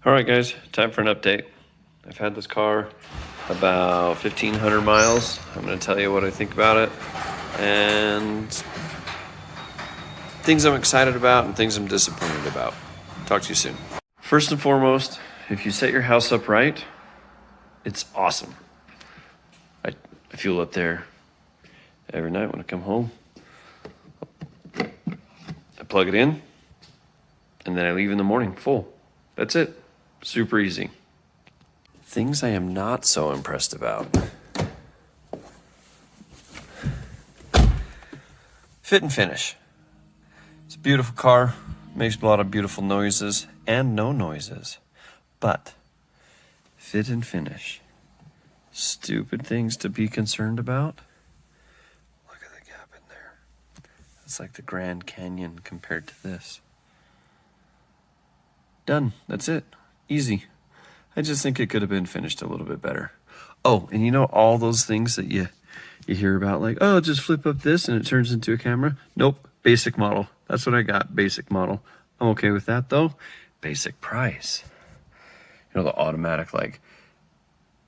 All right, guys, time for an update. I've had this car about 1,500 miles. I'm going to tell you what I think about it and things I'm excited about and things I'm disappointed about. Talk to you soon. First and foremost, if you set your house up right, it's awesome. I fuel up there every night when I come home. I plug it in, and then I leave in the morning full. That's it. Super easy. Things I am not so impressed about. Fit and finish. It's a beautiful car. Makes a lot of beautiful noises and no noises. But fit and finish. Stupid things to be concerned about. Look at the gap in there. It's like the Grand Canyon compared to this. Done. That's it. Easy. I just think it could have been finished a little bit better. Oh, and you know all those things that you hear about, like, oh, just flip up this and it turns into a camera? Nope. Basic model. That's what I got. Basic model. I'm okay with that, though. Basic price. You know, the automatic, like,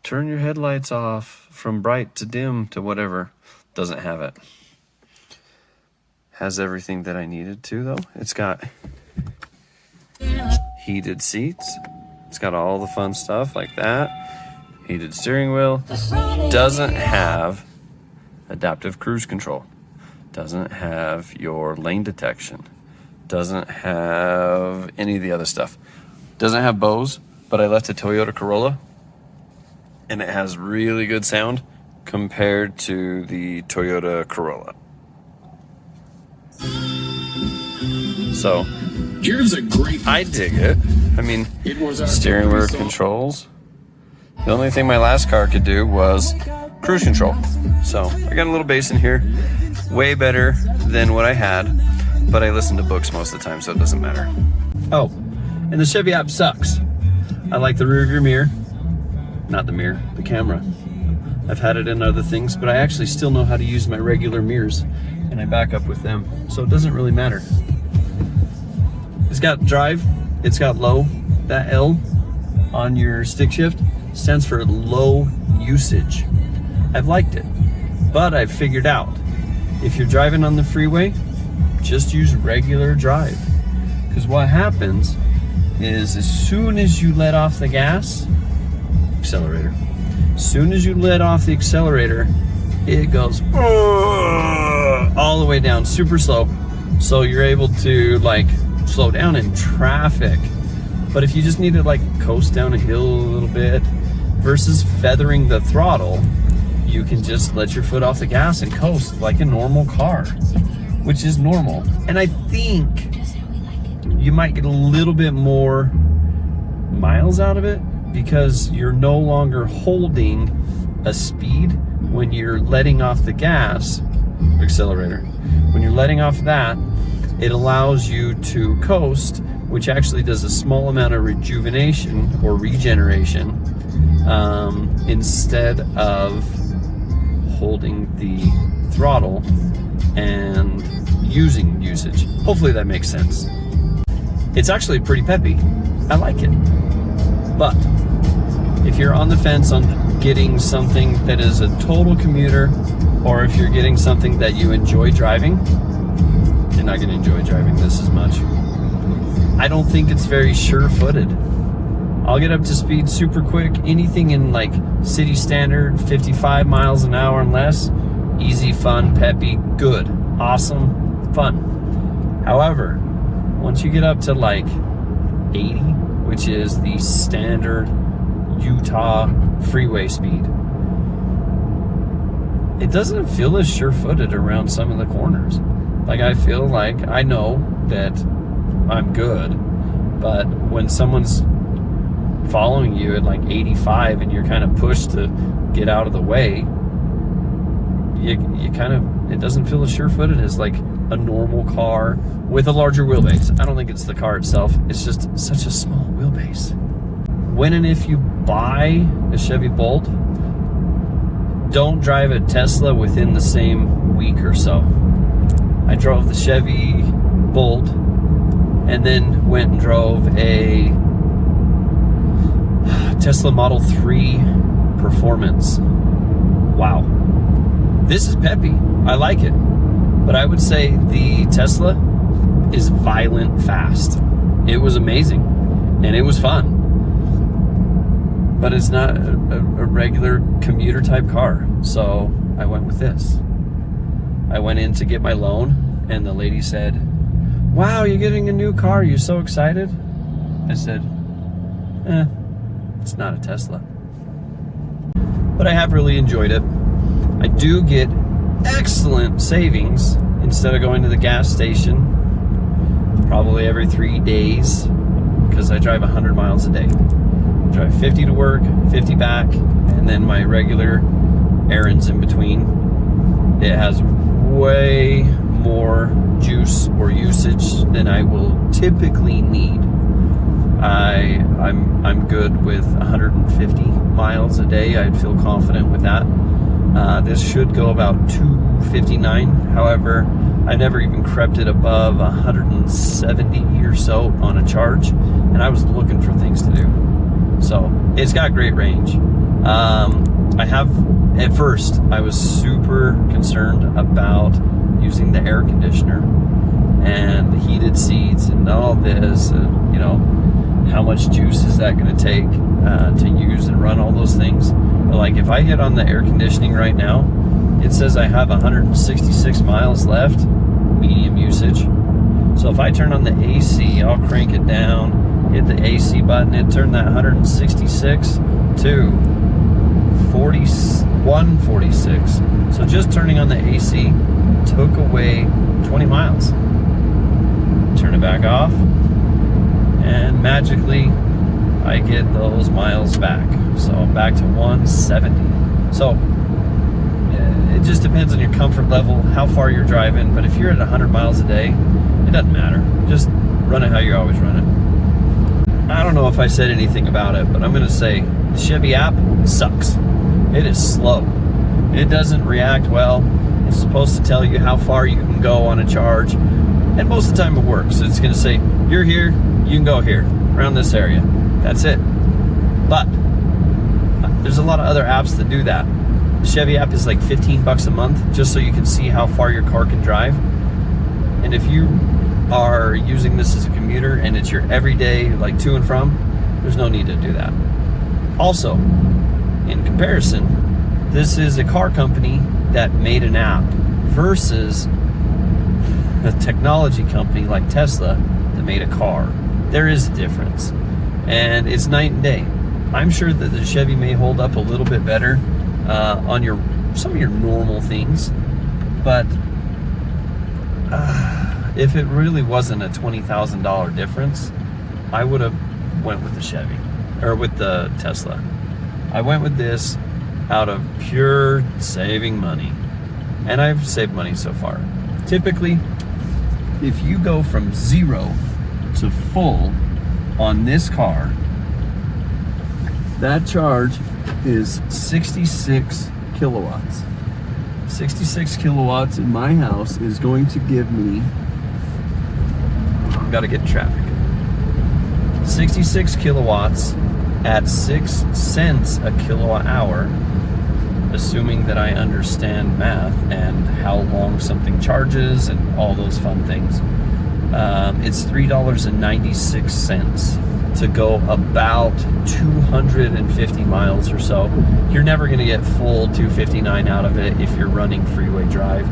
turn your headlights off from bright to dim to whatever. Doesn't have it. Has everything that I needed to, though. It's got heated seats. It's got all the fun stuff like that. Heated steering wheel. Doesn't have adaptive cruise control. Doesn't have your lane detection. Doesn't have any of the other stuff. Doesn't have Bose, but I left a Toyota Corolla, and it has really good sound compared to the Toyota Corolla. So, here's a great. I dig it. I mean, steering wheel controls. The only thing my last car could do was cruise control. So I got a little bass in here. Way better than what I had, but I listen to books most of the time, so it doesn't matter. Oh, and the Chevy app sucks. I like the rear view mirror. Not the mirror, the camera. I've had it in other things, but I actually still know how to use my regular mirrors, and I back up with them, so it doesn't really matter. It's got drive, it's got low. That L on your stick shift stands for low usage. I've liked it, but I've figured out if you're driving on the freeway, just use regular drive. Because what happens is as soon as you let off the gas, accelerator, as soon as you let off the accelerator, it goes all the way down super slow. So you're able to like slow down in traffic. But if you just need to like coast down a hill a little bit versus feathering the throttle, you can just let your foot off the gas and coast like a normal car, which is normal. And I think you might get a little bit more miles out of it because you're no longer holding a speed when you're letting off the gas, accelerator. When you're letting off that, it allows you to coast, which actually does a small amount of rejuvenation or regeneration instead of holding the throttle and using usage. Hopefully that makes sense. It's actually pretty peppy. I like it. But if you're on the fence on getting something that is a total commuter, or if you're getting something that you enjoy driving, you're not going to enjoy driving this as much. I don't think it's very sure-footed. I'll get up to speed super quick. Anything in like city standard, 55 miles an hour and less, easy, fun, peppy, good, awesome, fun. However, once you get up to like 80, which is the standard Utah freeway speed, it doesn't feel as sure-footed around some of the corners. Like I feel like I know that I'm good, but when someone's following you at like 85 and you're kind of pushed to get out of the way, you kind of, it doesn't feel as sure-footed as like a normal car with a larger wheelbase. I don't think it's the car itself, it's just such a small wheelbase. When and if you buy a Chevy Bolt, don't drive a Tesla within the same week or so. I drove the Chevy Bolt and then went and drove a Tesla Model 3 performance. Wow. This is peppy. I like it. But I would say the Tesla is violent fast. It was amazing. And it was fun. But it's not a regular commuter type car. So I went with this. I went in to get my loan, and the lady said, "Wow, you're getting a new car. You're so excited?" I said, it's not a Tesla. But I have really enjoyed it. I do get excellent savings instead of going to the gas station probably every 3 days, because I drive 100 miles a day. I drive 50 to work, 50 back, and then my regular errands in between. It has way more juice or usage than I will typically need. I'm good with 150 miles a day. I'd feel confident with that. This should go about 259. However, I never even crept it above 170 or so on a charge, and I was looking for things to do. So it's got great range. At first, I was super concerned about using the air conditioner and the heated seats and all this, how much juice is that going to take to use and run all those things. But like, if I hit on the air conditioning right now, it says I have 166 miles left, medium usage. So if I turn on the AC, I'll crank it down, hit the AC button, it turned that 166 to 146. So just turning on the AC took away 20 miles. Turn it back off, and magically I get those miles back. So I'm back to 170. So it just depends on your comfort level, how far you're driving. But if you're at 100 miles a day, it doesn't matter. Just run it how you always run it. I don't know if I said anything about it, but I'm going to say the Chevy app sucks. It is slow. It doesn't react well. It's supposed to tell you how far you can go on a charge, and most of the time it works. It's going to say, you're here, you can go here, around this area. That's it. But there's a lot of other apps that do that. The Chevy app is like $15 a month, just so you can see how far your car can drive. And if you are using this as a commuter and it's your everyday, like to and from, there's no need to do that. Also, in comparison, this is a car company that made an app versus a technology company like Tesla that made a car. There is a difference, and it's night and day. I'm sure that the Chevy may hold up a little bit better on some of your normal things, but if it really wasn't a $20,000 difference, I would have went with the Chevy, or with the Tesla. I went with this out of pure saving money, and I've saved money so far. Typically, if you go from 0 to full on this car, that charge is 66 kilowatts. 66 kilowatts in my house is going to give me, gotta get traffic, 66 kilowatts at 6 cents a kilowatt hour, assuming that I understand math and how long something charges and all those fun things. It's $3.96 to go about 250 miles or so. You're never going to get full 259 out of it if you're running freeway drive,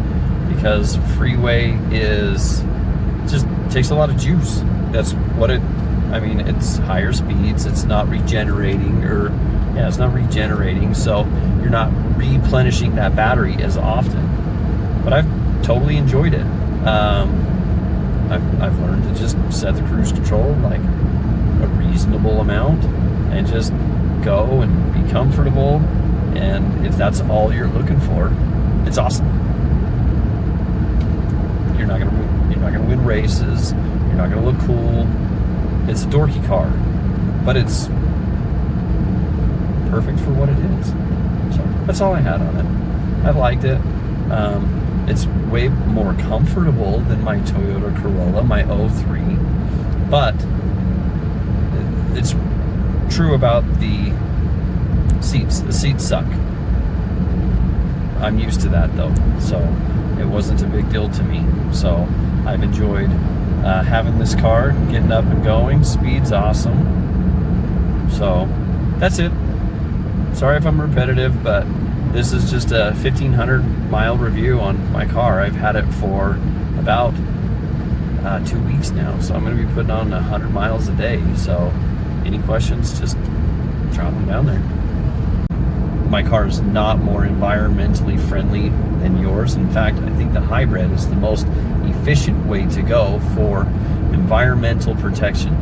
because freeway just takes a lot of juice. That's what it's higher speeds, it's not regenerating, it's not regenerating, so you're not replenishing that battery as often. But I've totally enjoyed it. I've learned to just set the cruise control like a reasonable amount and just go and be comfortable, and if that's all you're looking for, it's awesome. You're not gonna win races, you're not gonna look cool. It's a dorky car, but it's perfect for what it is. So that's all I had on it. I liked it. It's way more comfortable than my Toyota Corolla, my 03, but it's true about the seats. The seats suck. I'm used to that though, so it wasn't a big deal to me. So I've enjoyed having this car, getting up and going. Speed's awesome. So that's it. Sorry if I'm repetitive, but this is just a 1,500 mile review on my car. I've had it for about 2 weeks now, so I'm going to be putting on 100 miles a day. So any questions, just drop them down there. My car is not more environmentally friendly than yours. In fact, I think the hybrid is the most efficient way to go for environmental protection.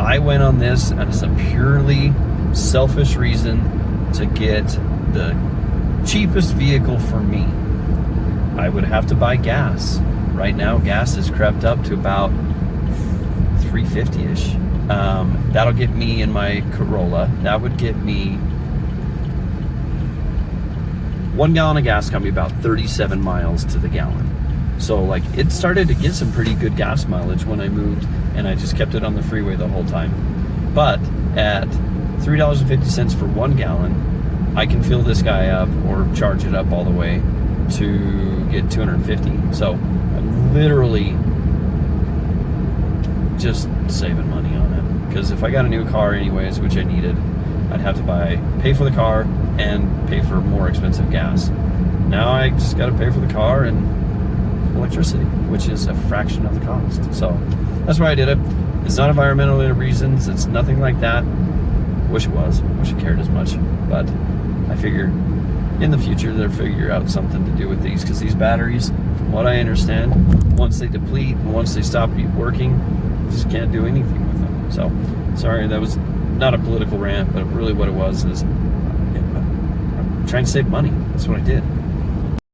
I went on this as a purely selfish reason to get the cheapest vehicle for me. I would have to buy gas. Right now, gas has crept up to about $3.50-ish. That'll get me in my Corolla. That would get me 1 gallon of gas got me about 37 miles to the gallon. So like it started to get some pretty good gas mileage when I moved, and I just kept it on the freeway the whole time. But at $3.50 for 1 gallon, I can fill this guy up or charge it up all the way to get 250. So I'm literally just saving money on it. Because if I got a new car anyways, which I needed, I'd have to pay for the car and pay for more expensive gas. Now I just got to pay for the car and electricity, which is a fraction of the cost. So that's why I did it. It's not environmental reasons. It's nothing like that. Wish it was. Wish it cared as much. But I figure in the future they'll figure out something to do with these, because these batteries, from what I understand, once they deplete and once they stop working, you just can't do anything with them. So sorry, that was not a political rant, but really what it was is I'm trying to save money. That's what I did.